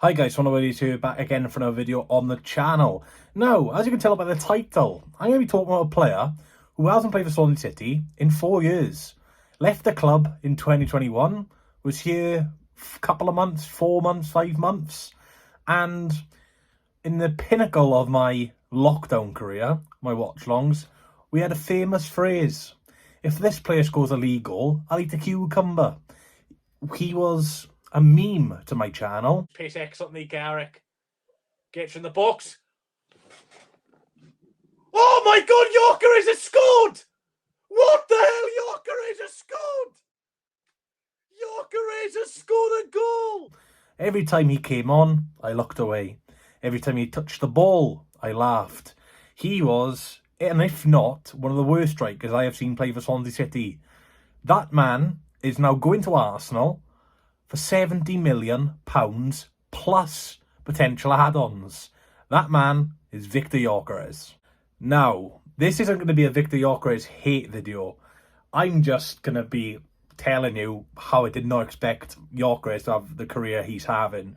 Hi guys, One here back again for another video on the channel. Now, as you can tell by the title, I'm going to be talking about a player who hasn't played for Sporting City in 4 years. Left the club in 2021, was here a couple of months, 4 months, 5 months, and in the pinnacle of my lockdown career, my watch-longs, we had a famous phrase: if this player scores a league goal, I'll eat a cucumber. He was a meme to my channel. Pace excellent, Garrick. Gets in the box. Oh my God, Gyökeres has scored! What the hell, Gyökeres has scored! Gyökeres has scored a goal! Every time he came on, I looked away. Every time he touched the ball, I laughed. He was, and if not, one of the worst strikers I have seen play for Swansea City. That man is now going to Arsenal for £70 million plus potential add-ons. That man is Viktor Gyökeres. Now, this isn't going to be a Viktor Gyökeres hate video. I'm just going to be telling you how I did not expect Gyökeres to have the career he's having.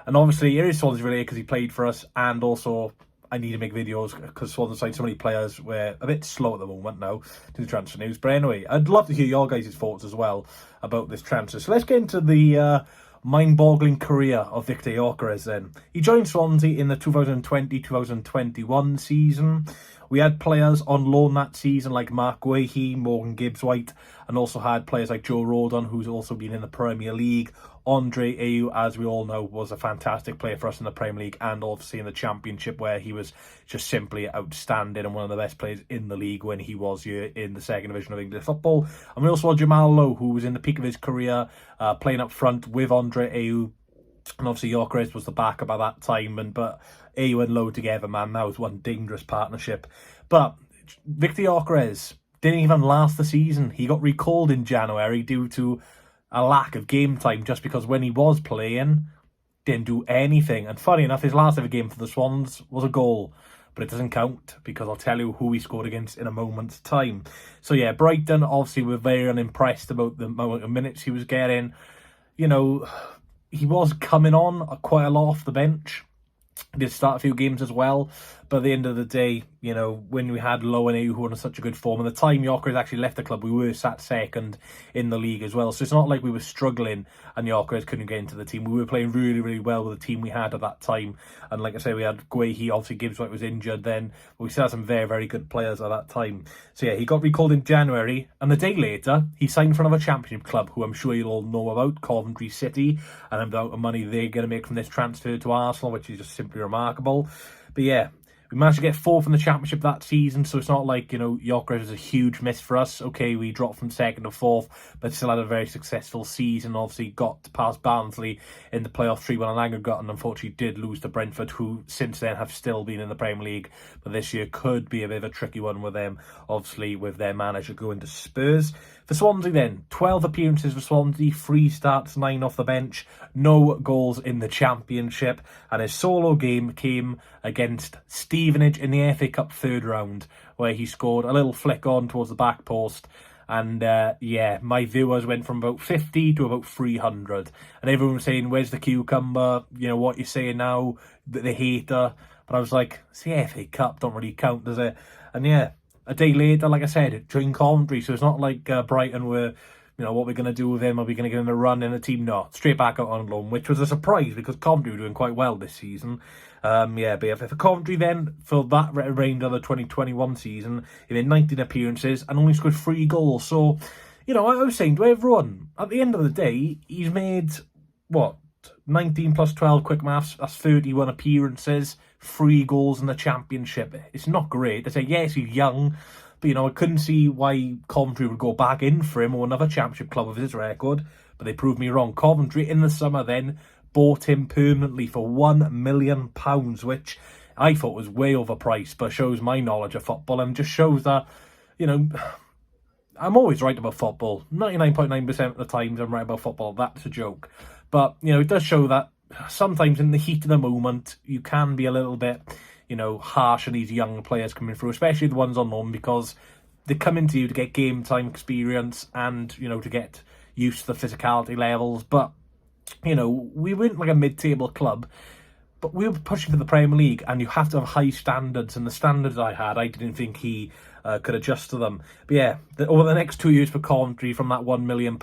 And obviously, it is Swansea related because he played for us, and also I need to make videos because Swansea signed so many players. We're a bit slow at the moment now to the transfer news. But anyway, I'd love to hear your guys' thoughts as well about this transfer. So let's get into the mind-boggling career of Viktor Gyökeres then. He joined Swansea in the 2020-2021 season. We had players on loan that season like Mark Guehi, Morgan Gibbs-White, and also had players like Joe Rodon, who's also been in the Premier League. Andre Ayew, as we all know, was a fantastic player for us in the Premier League and obviously in the Championship, where he was just simply outstanding and one of the best players in the league when he was here in the second division of English football. And we also had Jamal Lowe, who was in the peak of his career, playing up front with Andre Ayew. And obviously Gyökeres was the backup at that time, but Ayew and Lowe together, man, that was one dangerous partnership. But Viktor Gyökeres didn't even last the season. He got recalled in January due to a lack of game time, just because when he was playing, didn't do anything. And funny enough, his last ever game for the Swans was a goal, but it doesn't count because I'll tell you who he scored against in a moment's time. So yeah, Brighton obviously were very unimpressed about the amount of minutes he was getting. You know, he was coming on quite a lot off the bench. He did start a few games as well, but at the end of the day, you know, when we had Lowe and Ayew who were in such a good form, and the time Gyökeres actually left the club, we were sat second in the league as well. So it's not like we were struggling and Gyökeres couldn't get into the team. We were playing really, really well with the team we had at that time. And like I say, we had Guehi, obviously Gibbs-White was injured then. But we still had some very, very good players at that time. So yeah, he got recalled in January, and the day later, he signed for another Championship club, who I'm sure you'll all know about, Coventry City. And the amount of money they're going to make from this transfer to Arsenal, which is just simply remarkable. But yeah, we managed to get fourth in the Championship that season, so it's not like, you know, Gyökeres was a huge miss for us. Okay, we dropped from second to fourth, but still had a very successful season. Obviously got past Barnsley in the playoff 3-1 on aggregate, and unfortunately did lose to Brentford, who since then have still been in the Premier League. But this year could be a bit of a tricky one with them, obviously with their manager going to Spurs. For Swansea then, 12 appearances for Swansea, 3 starts, 9 off the bench, no goals in the Championship, and his solo game came against Stevenage in the FA Cup third round, where he scored a little flick on towards the back post. And yeah, my viewers went from about 50 to about 300. And everyone was saying, where's the cucumber? You know, what you're saying now, the hater. But I was like, it's the FA Cup, don't really count, does it? And yeah, a day later, like I said, joined Coventry. So it's not like Brighton were, you know, what we're going to do with him? Are we going to get him a run in the team? No, straight back out on loan, which was a surprise because Coventry were doing quite well this season. Yeah, but yeah, for Coventry then, for that range of the 2021 season, he made 19 appearances and only scored 3 goals. So, you know, I was saying to everyone, at the end of the day, he's made, what, 19 plus 12 quick maths, that's 31 appearances, 3 goals in the Championship. It's not great. I say, yes, he's young, but, you know, I couldn't see why Coventry would go back in for him or another Championship club of his record, but they proved me wrong. Coventry, in the summer then, bought him permanently for £1 million, which I thought was way overpriced, but shows my knowledge of football and just shows that, you know, I'm always right about football. 99.9% of the times I'm right about football. That's a joke. But, you know, it does show that sometimes in the heat of the moment, you can be a little bit, you know, harsh on these young players coming through, especially the ones on loan, because they come into you to get game time experience and, you know, to get used to the physicality levels. But we weren't like a mid-table club, but we were pushing for the Premier League, and you have to have high standards, and the standards I had, I didn't think he could adjust to them. But yeah, over the next 2 years for Coventry, from that £1 million,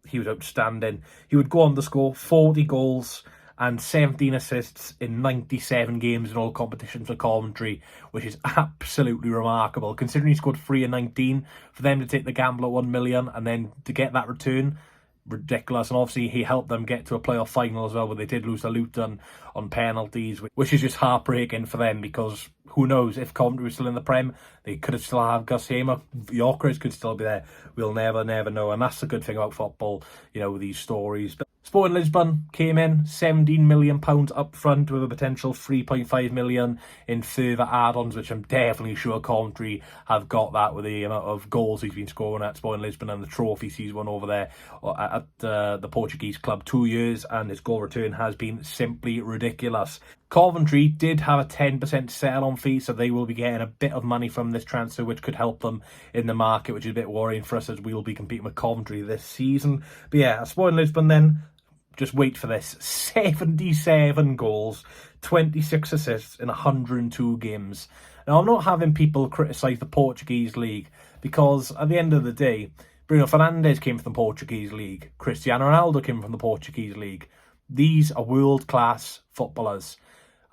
he was outstanding. He would go on to score 40 goals and 17 assists in 97 games in all competitions for Coventry, which is absolutely remarkable, considering he scored 3 in 19. For them to take the gamble at 1 million and then to get that return, ridiculous. And obviously he helped them get to a playoff final as well, where they did lose to Luton on penalties, which is just heartbreaking for them, because who knows, if Coventry was still in the Prem, they could have still had Gus Hamer, Gyökeres could still be there. We'll never know, and that's the good thing about football, these stories. But Sporting Lisbon came in £17 million up front, with a potential 3.5 million in further add-ons, which I'm definitely sure Coventry have got that with the amount of goals he's been scoring at Sporting Lisbon and the trophies he's won over there at the Portuguese club. 2 years, and his goal return has been simply ridiculous. Coventry did have a 10% sell-on fee, so they will be getting a bit of money from this transfer, which could help them in the market, which is a bit worrying for us, as we will be competing with Coventry this season. But yeah, Sporting Lisbon then, just wait for this, 77 goals, 26 assists in 102 games. Now, I'm not having people criticise the Portuguese league, because at the end of the day, Bruno Fernandes came from the Portuguese league, Cristiano Ronaldo came from the Portuguese league. These are world-class footballers.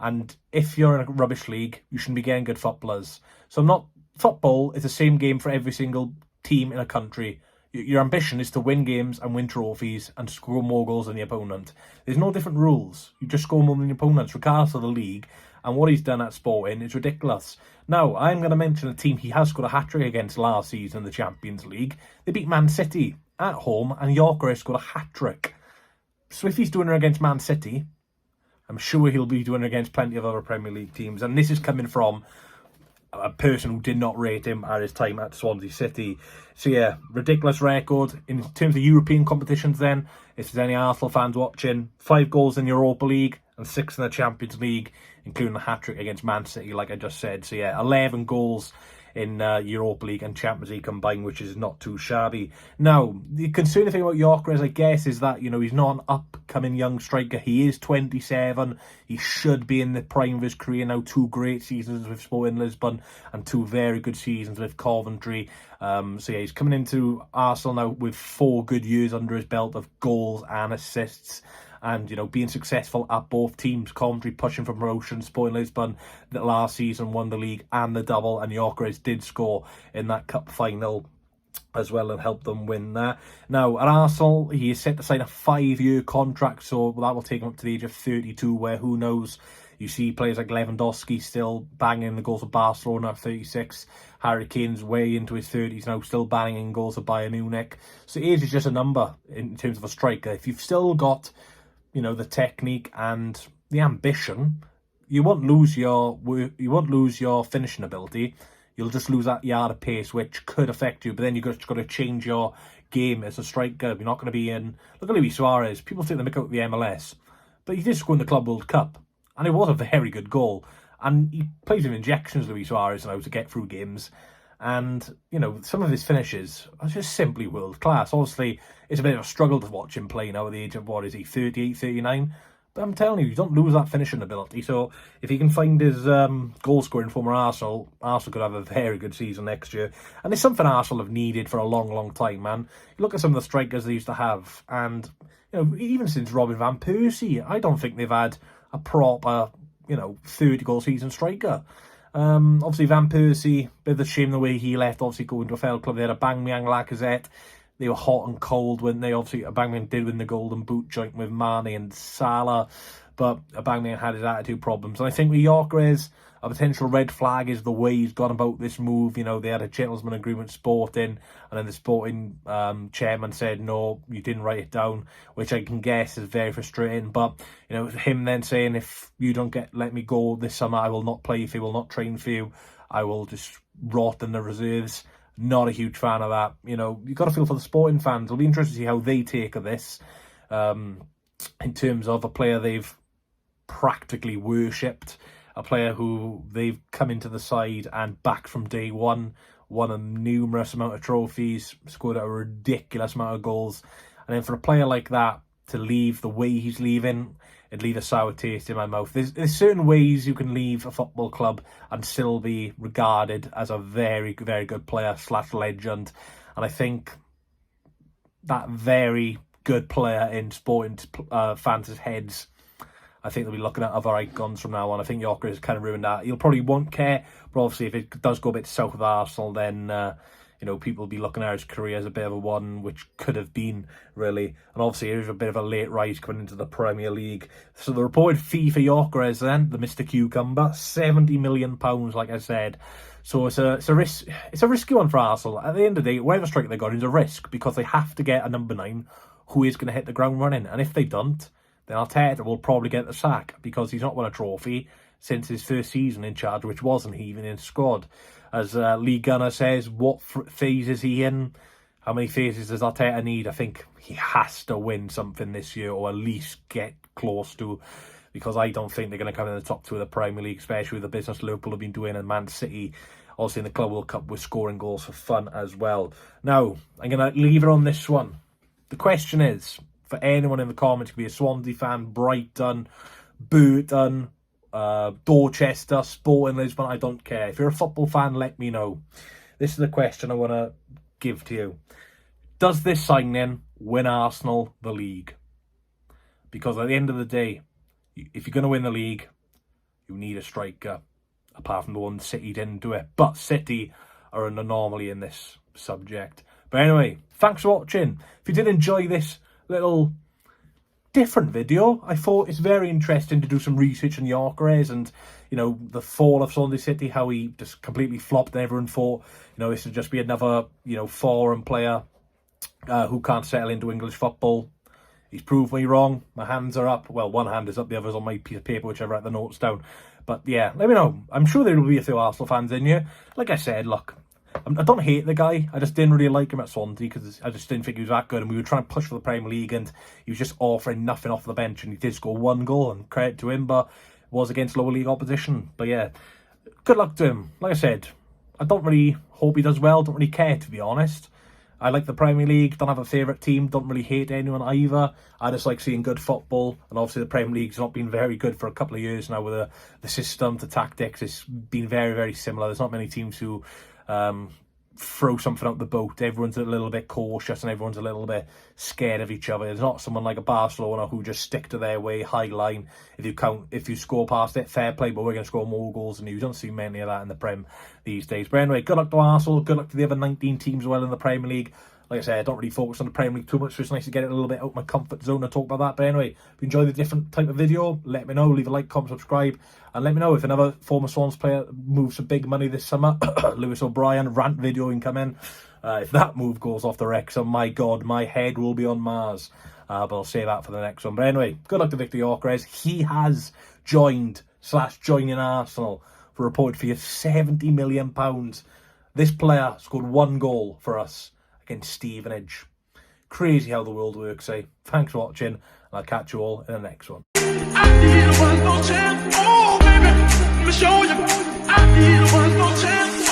And if you're in a rubbish league, you shouldn't be getting good footballers. So football is the same game for every single team in a country. Your ambition is to win games and win trophies and score more goals than the opponent. There's no different rules. You just score more than your opponents, regardless of the league. And what he's done at Sporting is ridiculous. Now, I'm going to mention a team he has scored a hat-trick against last season in the Champions League. They beat Man City at home, and Gyökeres scored a hat-trick. So if he's doing it against Man City, I'm sure he'll be doing it against plenty of other Premier League teams. And this is coming from a person who did not rate him at his time at Swansea City. So yeah, ridiculous record. In terms of European competitions then, if there's any Arsenal fans watching, 5 goals in Europa League and 6 in the Champions League, including the hat-trick against Man City, like I just said. So yeah, 11 goals in Europa League and Champions League combined, which is not too shabby. Now, the concerning thing about Gyökeres, I guess, is that, he's not an upcoming young striker. He is 27. He should be in the prime of his career now. 2 great seasons with Sporting Lisbon and 2 very good seasons with Coventry. So yeah, he's coming into Arsenal now with 4 good years under his belt of goals and assists. And, being successful at both teams. Coventry pushing for promotion. Sporting Lisbon, that last season, won the league and the double. And Gyökeres did score in that cup final as well and help them win that. Now, at Arsenal, he is set to sign a 5-year contract. So that will take him up to the age of 32, where who knows. You see players like Lewandowski still banging the goals of Barcelona at 36. Harry Kane's way into his 30s now, still banging goals of Bayern Munich. So age is just a number in terms of a striker. If you've still got the technique and the ambition, you won't lose your finishing ability. You'll just lose that yard of pace, which could affect you. But then you've just got to change your game as a striker. You're not going to be in. Look at Luis Suarez. People take the mick out of the MLS, but he did score in the Club World Cup, and it was a very good goal. And he plays with injections, Luis Suarez, now to get through games. And, some of his finishes are just simply world class. Obviously, it's a bit of a struggle to watch him play now at the age of, 38, 39? But I'm telling you don't lose that finishing ability. So if he can find his goal scoring form at Arsenal could have a very good season next year. And it's something Arsenal have needed for a long, long time, man. You look at some of the strikers they used to have, and, even since Robin van Persie, I don't think they've had a proper, 30-goal season striker. Obviously Van Persie, bit of a shame the way he left, obviously going to a failed club. They had Aubameyang, Lacazette. They were hot and cold, weren't they? Obviously Aubameyang did win the Golden Boot joint with Mane and Salah, but Aubameyang had his attitude problems. And I think with Gyökeres, a potential red flag is the way he's gone about this move. They had a gentleman agreement Sporting, and then the Sporting chairman said, no, you didn't write it down, which I can guess is very frustrating. But, him then saying, if you don't let me go this summer, I will not play for you, will not train for you, I will just rot in the reserves. Not a huge fan of that. You've got to feel for the Sporting fans. It'll be interesting to see how they take this in terms of a player they've practically worshipped, a player who they've come into the side and backed from day one, won a numerous amount of trophies, scored a ridiculous amount of goals. And then for a player like that to leave the way he's leaving, it'd leave a sour taste in my mouth. There's certain ways you can leave a football club and still be regarded as a very, very good player / legend. And I think that very good player in Sporting fans' heads, I think they'll be looking at other icons from now on. I think Gyökeres has kind of ruined that. He'll probably won't care, but obviously if it does go a bit south of Arsenal, then people will be looking at his career as a bit of a one, which could have been, really. And obviously there's a bit of a late rise coming into the Premier League. So the reported fee for Gyökeres then, the Mr. Cucumber, £70 million, like I said. So it's a risk. It's a risky one for Arsenal. At the end of the day, whatever striker they got is a risk, because they have to get a number 9 who is going to hit the ground running. And if they don't, then Arteta will probably get the sack, because he's not won a trophy since his first season in charge, which wasn't even in squad. As Lee Gunner says, what phase is he in? How many phases does Arteta need? I think he has to win something this year, or at least get close to, because I don't think they're going to come in the top 2 of the Premier League, especially with the business Liverpool have been doing, and Man City also in the Club World Cup with scoring goals for fun as well. Now, I'm going to leave it on this one. The question is, for anyone in the comments, it could be a Swansea fan, Brighton, Burton, Dorchester, Sporting Lisbon, I don't care. If you're a football fan, let me know. This is the question I want to give to you. Does this signing win Arsenal the league? Because at the end of the day, if you're going to win the league, you need a striker. Apart from the one City didn't do it. But City are an anomaly in this subject. But anyway, thanks for watching. If you did enjoy this little different video, I thought it's very interesting to do some research on Gyökeres and, the fall of Swansea City, how he just completely flopped and everyone thought, this would just be another, foreign player who can't settle into English football. He's proved me wrong. My hands are up. Well, one hand is up, the other's on my piece of paper, which I write the notes down. But yeah, let me know. I'm sure there will be a few Arsenal fans in here. Like I said, look, I don't hate the guy. I just didn't really like him at Swansea because I just didn't think he was that good. And we were trying to push for the Premier League and he was just offering nothing off the bench. And he did score 1 goal, and credit to him, but it was against lower league opposition. But yeah, good luck to him. Like I said, I don't really hope he does well. Don't really care, to be honest. I like the Premier League, don't have a favourite team, don't really hate anyone either. I just like seeing good football, and obviously the Premier League's not been very good for a couple of years now with the system, the tactics. It's been very, very similar. There's not many teams who throw something out the boat. Everyone's a little bit cautious and everyone's a little bit scared of each other. There's not someone like a Barcelona who just stick to their way, high line. If you score past it, fair play, but we're going to score more goals than you. You don't see many of that in the Prem these days. But anyway, good luck to Arsenal. Good luck to the other 19 teams as well in the Premier League. Like I said, I don't really focus on the Premier League too much, so it's nice to get it a little bit out of my comfort zone and talk about that. But anyway, if you enjoy the different type of video, let me know. Leave a like, comment, subscribe, and let me know if another former Swans player moves for big money this summer. Lewis O'Brien, rant video incoming. If that move goes off the Wrexham, my God, my head will be on Mars. But I'll save that for the next one. But anyway, good luck to Viktor Gyökeres. He has joining Arsenal for a reported fee of £70 million. This player scored 1 goal for us against Stevenage. Crazy how the world works, eh? Thanks for watching, and I'll catch you all in the next one. I need one more chance, oh baby, let me show you. I need one more chance,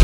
oh.